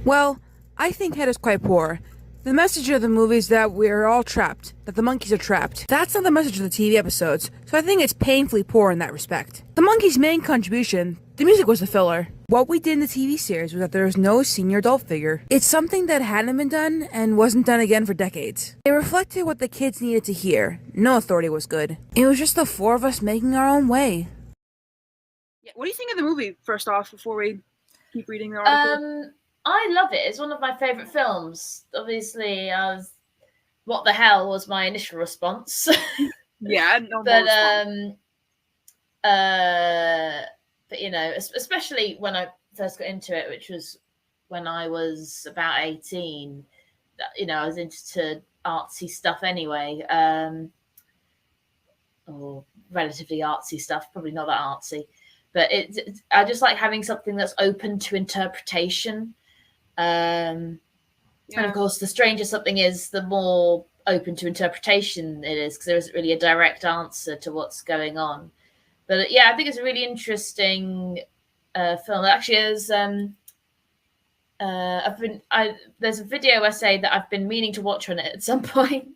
Well, I think Head is quite poor. The message of the movie is that we're all trapped, that the monkeys are trapped. That's not the message of the TV episodes, so I think it's painfully poor in that respect. The monkeys' main contribution, the music was a filler. What we did in the TV series was that there was no senior adult figure. It's something that hadn't been done and wasn't done again for decades. It reflected what the kids needed to hear. No authority was good. It was just the four of us making our own way. Yeah, what do you think of the movie, first off, before we keep reading the article? I love it. It's one of my favourite films. Obviously, what the hell was my initial response? Yeah, no but but you know, especially when I first got into it, which was when I was about 18. You know, I was into artsy stuff anyway, or relatively artsy stuff. Probably not that artsy, but I just like having something that's open to interpretation. And of course, the stranger something is, the more open to interpretation it is, because there isn't really a direct answer to what's going on. But yeah, I think it's a really interesting film. Actually, there's a video essay that I've been meaning to watch on it at some point.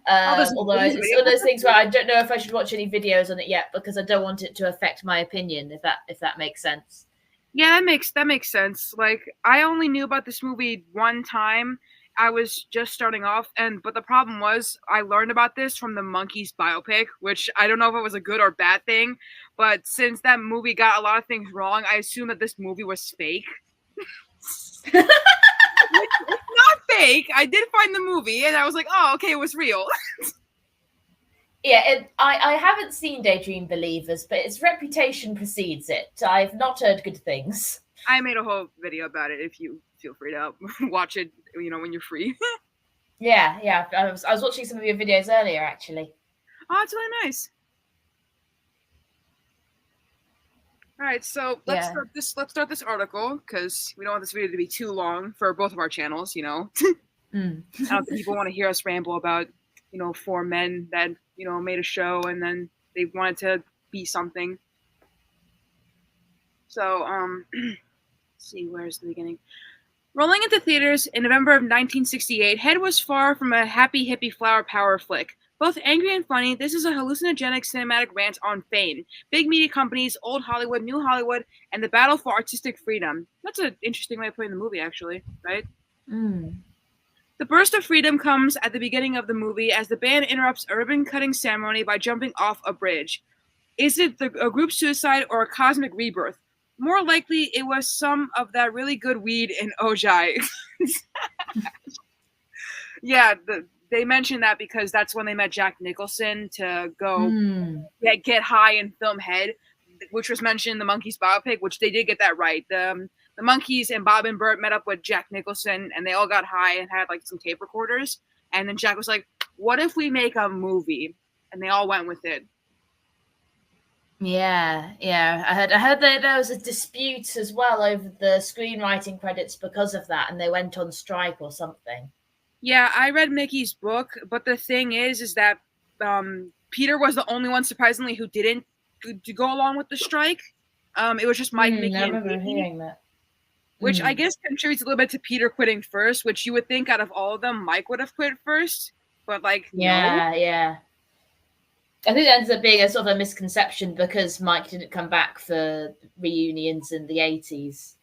Although it's one of those things where I don't know if I should watch any videos on it yet, because I don't want it to affect my opinion, if that makes sense. Yeah, that makes sense. Like, I only knew about this movie one time. I was just starting off, but the problem was I learned about this from the Monkees biopic, which I don't know if it was a good or bad thing, but since that movie got a lot of things wrong, I assumed that this movie was fake. It's not fake. I did find the movie, and I was like, oh, okay, it was real. Yeah, I haven't seen Daydream Believers, but its reputation precedes it. I've not heard good things. I made a whole video about it. If you feel free to watch it, you know, when you're free. Yeah. I was watching some of your videos earlier, actually. Oh, it's really nice. All right, so let's start this article, because we don't want this video to be too long for both of our channels. You know, I don't think people want to hear us ramble about, you know, four men that, you know, made a show and then they wanted to be something. So, let's see, where's the beginning? Rolling into theaters in November of 1968, Head was far from a happy hippie flower power flick. Both angry and funny, this is a hallucinogenic cinematic rant on fame, big media companies, old Hollywood, new Hollywood, and the battle for artistic freedom. That's an interesting way of putting the movie, actually, right? The burst of freedom comes at the beginning of the movie as the band interrupts a ribbon-cutting ceremony by jumping off a bridge. Is it a group suicide or a cosmic rebirth? More likely, it was some of that really good weed in Ojai. Yeah, they mentioned that because that's when they met Jack Nicholson to go get high and film Head, which was mentioned in the Monkees biopic, which they did get that right. The Monkees and Bob and Bert met up with Jack Nicholson, and they all got high and had like some tape recorders. And then Jack was like, "What if we make a movie?" And they all went with it. Yeah. I heard that there was a dispute as well over the screenwriting credits because of that, and they went on strike or something. Yeah, I read Mickey's book, but the thing is that Peter was the only one, surprisingly, who didn't go along with the strike. It was just Mike, Mickey, I remember hearing that. Which I guess contributes a little bit to Peter quitting first, which you would think out of all of them, Mike would have quit first. But, like, no. Yeah. I think that ends up being a sort of a misconception because Mike didn't come back for reunions in the 80s.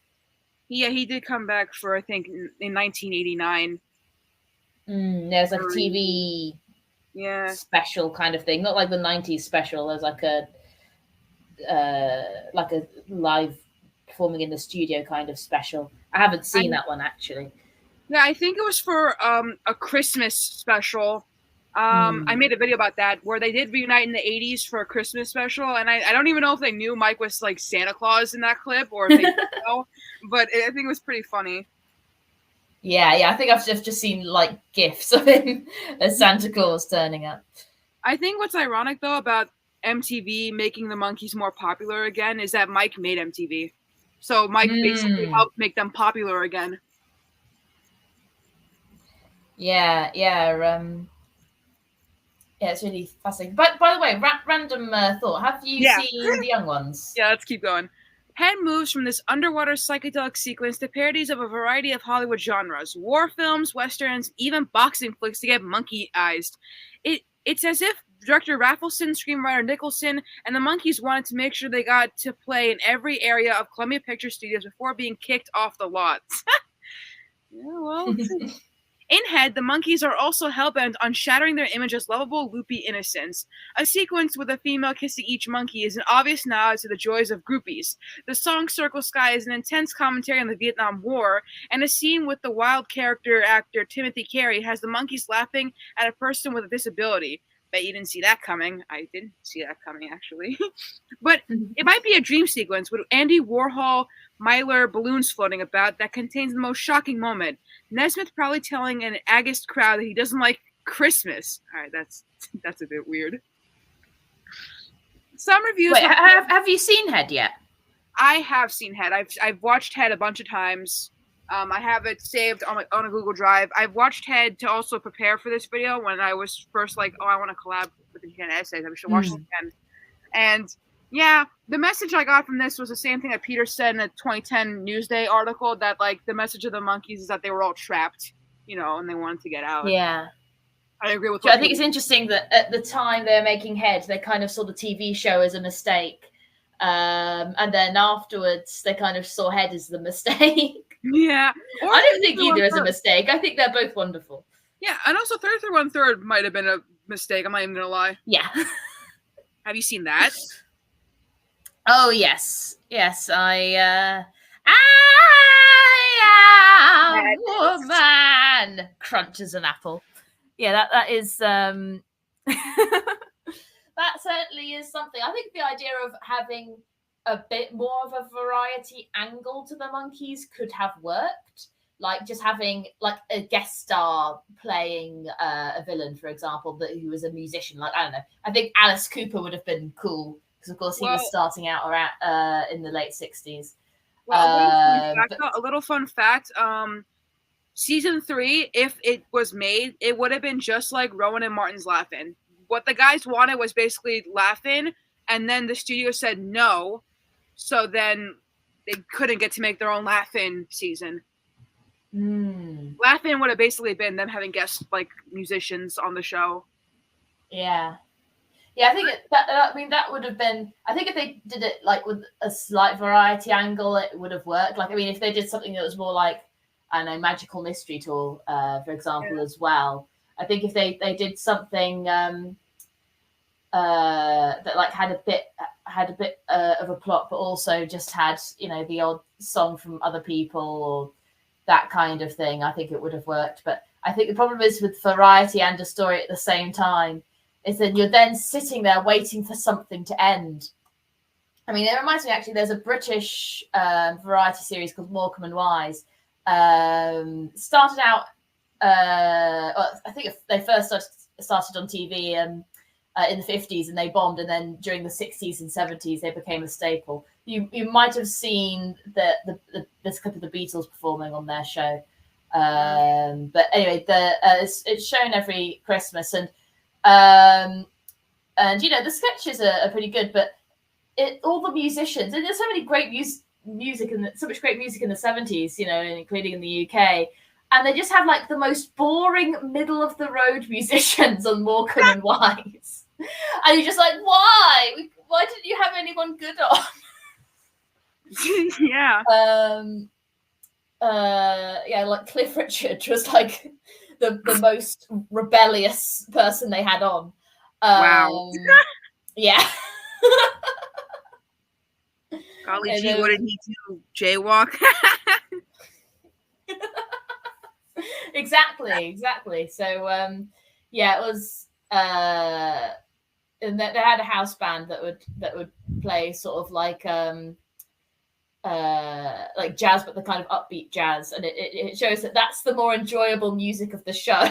Yeah, he did come back for, I think, in 1989. There's like a TV special kind of thing. Not like the 90s special. There's like a live performing in the studio kind of special. I haven't seen that one, actually. Yeah, I think it was for a Christmas special. I made a video about that where they did reunite in the 80s for a Christmas special, and I don't even know if they knew Mike was like Santa Claus in that clip or if they didn't know, but I think it was pretty funny. Yeah, I think I've just seen like GIFs of him as Santa Claus turning up. I think what's ironic though about MTV making the Monkees more popular again is that Mike made MTV. So Mike basically helped make them popular again. Yeah, it's really fascinating. But by the way, random thought: have you seen The Young Ones? Yeah, let's keep going. Head moves from this underwater psychedelic sequence to parodies of a variety of Hollywood genres, war films, westerns, even boxing flicks to get monkey-ized. It's as if director Raffleson, screenwriter Nicholson, and the Monkees wanted to make sure they got to play in every area of Columbia Picture Studios before being kicked off the lot. Yeah, well... In Head, the Monkees are also hellbent on shattering their image as lovable, loopy innocents. A sequence with a female kissing each monkey is an obvious nod to the joys of groupies. The song Circle Sky is an intense commentary on the Vietnam War, and a scene with the wild character actor Timothy Carey has the Monkees laughing at a person with a disability. Bet you didn't see that coming. I didn't see that coming, actually. But it might be a dream sequence with Andy Warhol Mylar balloons floating about that contains the most shocking moment. Nesmith probably telling an August crowd that he doesn't like Christmas. All right, that's a bit weird. Some reviews. Wait, have you seen Head yet? I have seen Head. I've watched Head a bunch of times. I have it saved on a Google Drive. I've watched Head to also prepare for this video when I was first like, oh, I want to collab with the Gen Essays. I should watch this again. And yeah, the message I got from this was the same thing that Peter said in a 2010 Newsday article, that like the message of the Monkees is that they were all trapped, and they wanted to get out. Yeah. I agree with that. I think it's interesting that at the time they were making Head, they kind of saw the TV show as a mistake. And then afterwards, they kind of saw Head as the mistake. Yeah. I don't think either is a mistake. I think they're both wonderful. Yeah, and also 33 1/3 might have been a mistake. I'm not even going to lie. Yeah. Have you seen that? Oh, yes. Yes, I am woman. Crunches an apple. Yeah, that is... that certainly is something. I think the idea of having a bit more of a variety angle to the Monkees could have worked. Like just having like a guest star playing a villain, for example, who was a musician. Like, I don't know. I think Alice Cooper would have been cool because, of course, he was starting out around in the late 60s. Well, a little fun fact. Season 3, if it was made, it would have been just like Rowan and Martin's Laugh-In. What the guys wanted was basically Laugh-In, and then the studio said no, so then they couldn't get to make their own Laugh-In season. Laugh-In would have basically been them having guest like musicians on the show. Yeah, I think that would have been. I think if they did it like with a slight variety angle, it would have worked. Like, I mean, if they did something that was more like, I don't know, Magical Mystery Tour, for example, as well. I think if they did something that like had a bit of a plot, but also just had the odd song from other people or that kind of thing, I think it would have worked. But I think the problem is with variety and a story at the same time is that you're then sitting there waiting for something to end. I mean, it reminds me, actually, there's a British variety series called Morecambe and Wise. Started out, I think they first started on TV in the 50s, and they bombed, and then during the 60s and 70s they became a staple. You might have seen this clip of the Beatles performing on their show, but anyway, it's shown every Christmas, and the sketches are pretty good, but all the musicians, and there's so many great music and so much great music in the 70s, including in the UK. And they just have like the most boring middle of the road musicians on Morecambe and Wise. And you're just like, why? Why didn't you have anyone good on? Yeah. Like Cliff Richard was like the most rebellious person they had on. Wow. Yeah. Golly gee, what did he do? Jaywalk? Exactly. So it was and they had a house band that would play sort of like jazz, but the kind of upbeat jazz, and it shows that that's the more enjoyable music of the show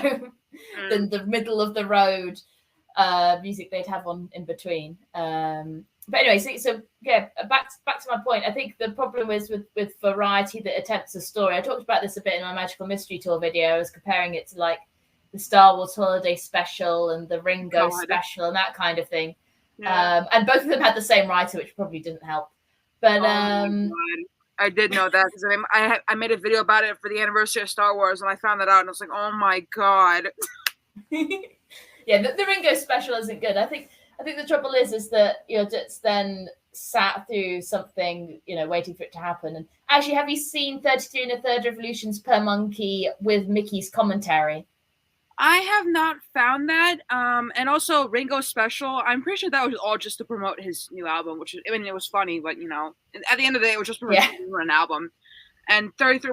than the middle of the road music they'd have on in between. But anyway, so yeah, back to my point. I think the problem is with variety that attempts a story. I talked about this a bit in my Magical Mystery Tour video. I was comparing it to like the Star Wars Holiday Special and the Ringo Special and that kind of thing. Yeah. And both of them had the same writer, which probably didn't help. But my God. I did know that because I made a video about it for the anniversary of Star Wars, and I found that out, and I was like, oh my God. yeah, the Ringo special isn't good. I think the trouble is that you're just then sat through something, waiting for it to happen. And actually, have you seen 33 and a third revolutions per monkey with Mickey's commentary? I have not found that. And also Ringo's special, I'm pretty sure that was all just to promote his new album, which I mean, it was funny, but at the end of the day, it was just an album. And 33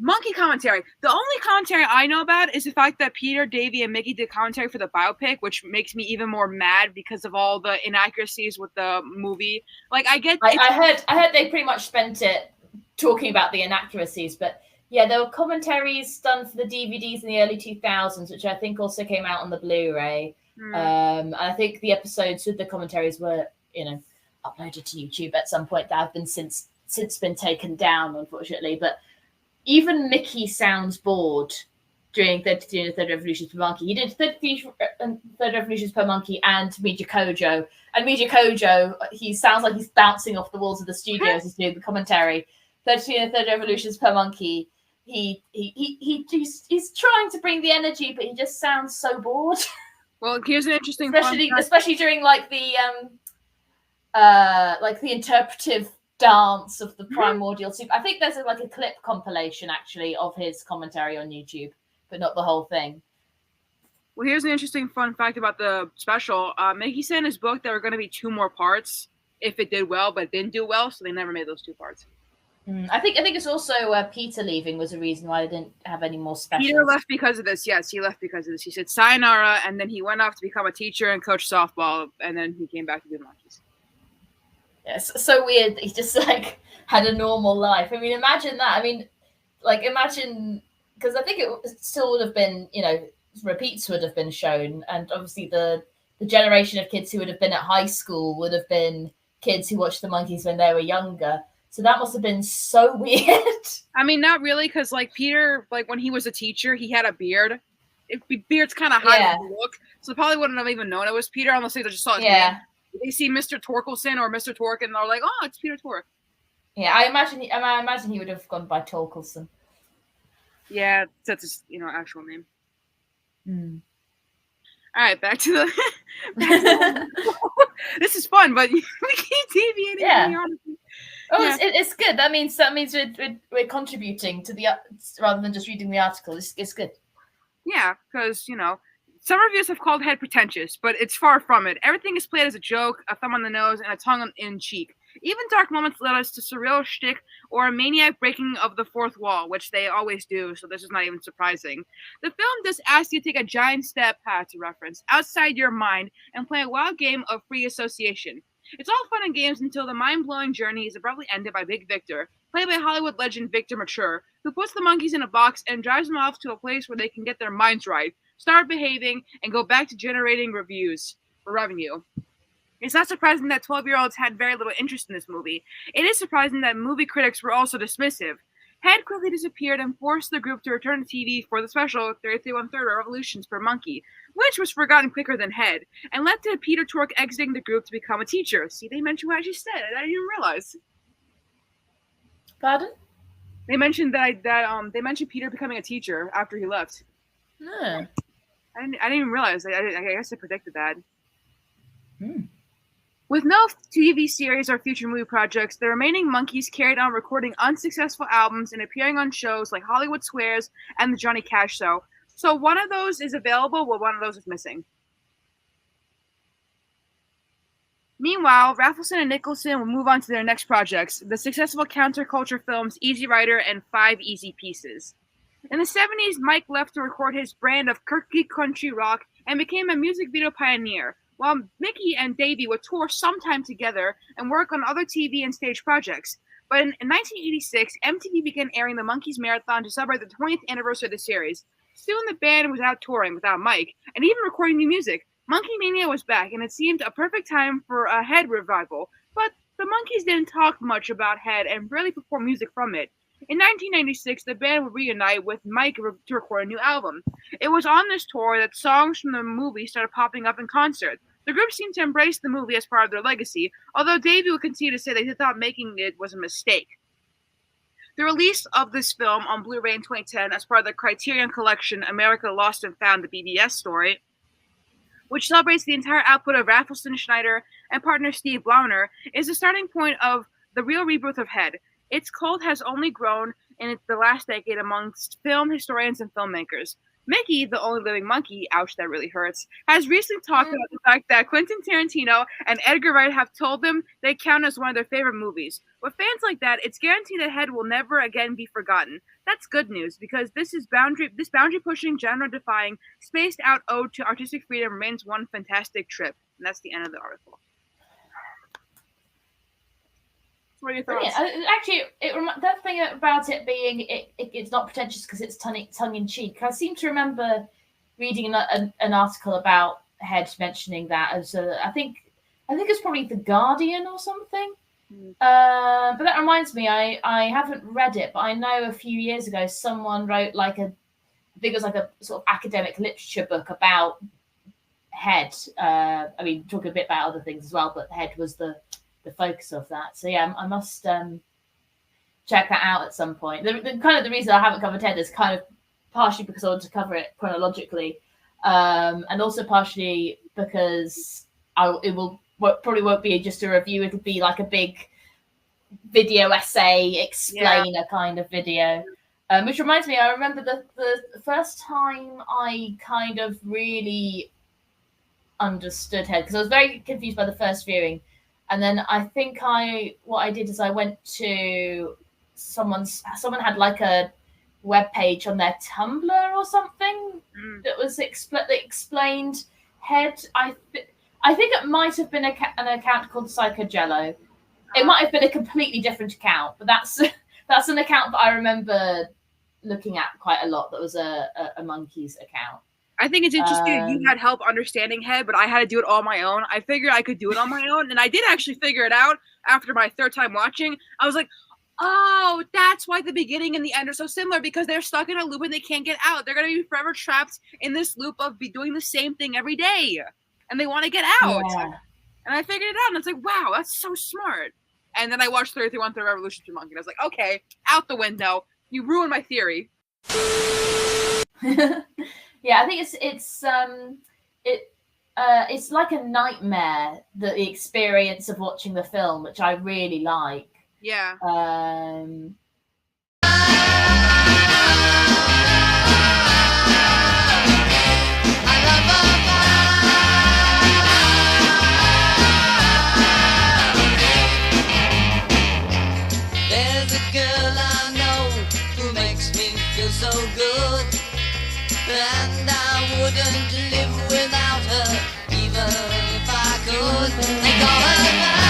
Monkey commentary. The only commentary I know about is the fact that Peter, Davey, and Mickey did commentary for the biopic, which makes me even more mad because of all the inaccuracies with the movie. Like, I heard they pretty much spent it talking about the inaccuracies, but yeah, there were commentaries done for the DVDs in the early 2000s, which I think also came out on the Blu-ray. And I think the episodes with the commentaries were, uploaded to YouTube at some point. That have been since been taken down, unfortunately. But even Mickey sounds bored during 33 and a Third Revolutions per Monkey. He did 33 and Third Revolutions per Monkey and Media Kojo. And Media Kojo, he sounds like he's bouncing off the walls of the studio as he's doing the commentary. 33 and a Third Revolutions per Monkey, he's trying to bring the energy, but he just sounds so bored. Well, here's an interesting especially during like the interpretive dance of the primordial soup. I think there's a clip compilation actually of his commentary on YouTube, but not the whole thing. Well, here's an interesting fun fact about the special. Mickey said in his book there were going to be 2 more parts if it did well, but it didn't do well, so they never made those 2 parts. I think it's also Peter leaving was a reason why they didn't have any more specials. Peter left because of this. Yes, he left because of this. He said sayonara, and then he went off to become a teacher and coach softball, and then he came back to do the Monkees. Yes, so weird. He just had a normal life. I mean, imagine that. I mean, imagine, because I think it still would have been, repeats would have been shown, and obviously the generation of kids who would have been at high school would have been kids who watched the Monkees when they were younger. So that must have been so weird. I mean, not really, because Peter, when he was a teacher, he had a beard. Beard's kind of high to look, so they probably wouldn't have even known it was Peter unless they just saw his name. They see Mr. Torkelson or Mr. Torque, and they're like, "Oh, it's Peter Torque." Yeah, I imagine he would have gone by Torkelson. Yeah, that's his actual name. All right, back to the. This is fun, but we keep deviating. Yeah. It's good. That means we're contributing to the rather than just reading the article. It's good. Yeah, because some reviews have called Head pretentious, but it's far from it. Everything is played as a joke, a thumb on the nose, and a tongue in cheek. Even dark moments led us to surreal shtick or a maniac breaking of the fourth wall, which they always do, so this is not even surprising. The film just asks you to take a giant step, to reference, outside your mind and play a wild game of free association. It's all fun and games until the mind-blowing journey is abruptly ended by Big Victor, played by Hollywood legend Victor Mature, who puts the Monkees in a box and drives them off to a place where they can get their minds right, start behaving, and go back to generating reviews for revenue. It's not surprising that 12-year-olds had very little interest in this movie. It is surprising that movie critics were also dismissive. Head quickly disappeared and forced the group to return to TV for the special 33 1/3 Revolutions per Monkey, which was forgotten quicker than Head, and led to Peter Tork exiting the group to become a teacher. See, they mentioned what I just said. I didn't even realize. Pardon? They mentioned that they mentioned Peter becoming a teacher after he left. No. I didn't even realize. I guess I predicted that. With no TV series or future movie projects, the remaining Monkees carried on recording unsuccessful albums and appearing on shows like Hollywood Squares and The Johnny Cash Show. So one of those is available, while one of those is missing. Meanwhile, Raffleson and Nicholson will move on to their next projects, the successful counterculture films Easy Rider and 5 Easy Pieces. In the 70s, Mike left to record his brand of quirky country rock and became a music video pioneer, while Mickey and Davey would tour sometime together and work on other TV and stage projects. But in 1986, MTV began airing the Monkees Marathon to celebrate the 20th anniversary of the series. Soon the band was out touring without Mike, and even recording new music. Monkey Mania was back, and it seemed a perfect time for a Head revival. But the Monkees didn't talk much about Head and barely perform music from it. In 1996, the band would reunite with Mike to record a new album. It was on this tour that songs from the movie started popping up in concert. The group seemed to embrace the movie as part of their legacy, although Davey would continue to say that he thought making it was a mistake. The release of this film on Blu-ray in 2010 as part of the Criterion Collection America Lost and Found, the BBS story, which celebrates the entire output of Raffleson Schneider and partner Steve Blauner, is the starting point of the real rebirth of Head. Its cult has only grown in the last decade amongst film historians and filmmakers. Mickey, the only living monkey, ouch, that really hurts, has recently talked about the fact that Quentin Tarantino and Edgar Wright have told them they count as one of their favorite movies. With fans like that, it's guaranteed that Head will never again be forgotten. That's good news, because this boundary-pushing, genre-defying, spaced-out ode to artistic freedom remains one fantastic trip. And that's the end of the article. What are your thoughts? Actually, that thing about it being it's not pretentious because it's tongue in cheek. I seem to remember reading an article about Head mentioning that as I think it's probably The Guardian or something. But that reminds me, I haven't read it, but I know a few years ago someone wrote I think it was like a sort of academic literature book about Head. I mean, talking a bit about other things as well, but Head was the focus of that. So yeah, I must check that out at some point. The reason I haven't covered Head is kind of partially because I want to cover it chronologically, and also partially because it probably won't be just a review. It'll be like a big video essay explainer kind of video. Which reminds me, I remember the first time I kind of really understood Head, because I was very confused by the first viewing. And then I think what I did is I went to someone had like a web page on their Tumblr or something that was that explained Head. I think it might have been an account called Psychojello. It might have been a completely different account, but that's an account that I remember looking at quite a lot. That was a Monkees account. I think it's interesting that you had help understanding Head, but I had to do it all on my own. I figured I could do it on my own, and I did actually figure it out after my third time watching. I was like, oh, that's why the beginning and the end are so similar, because they're stuck in a loop and they can't get out. They're going to be forever trapped in this loop of doing the same thing every day, and they want to get out. Yeah. And I figured it out, and it's like, wow, that's so smart. And then I watched 33 Revolution to Monkey, and I was like, okay, out the window. You ruined my theory. Yeah, I think it's like a nightmare, the experience of watching the film, which I really like. Yeah. There's a girl I know who makes me feel so good. And I wouldn't live without her, even if I could. They call her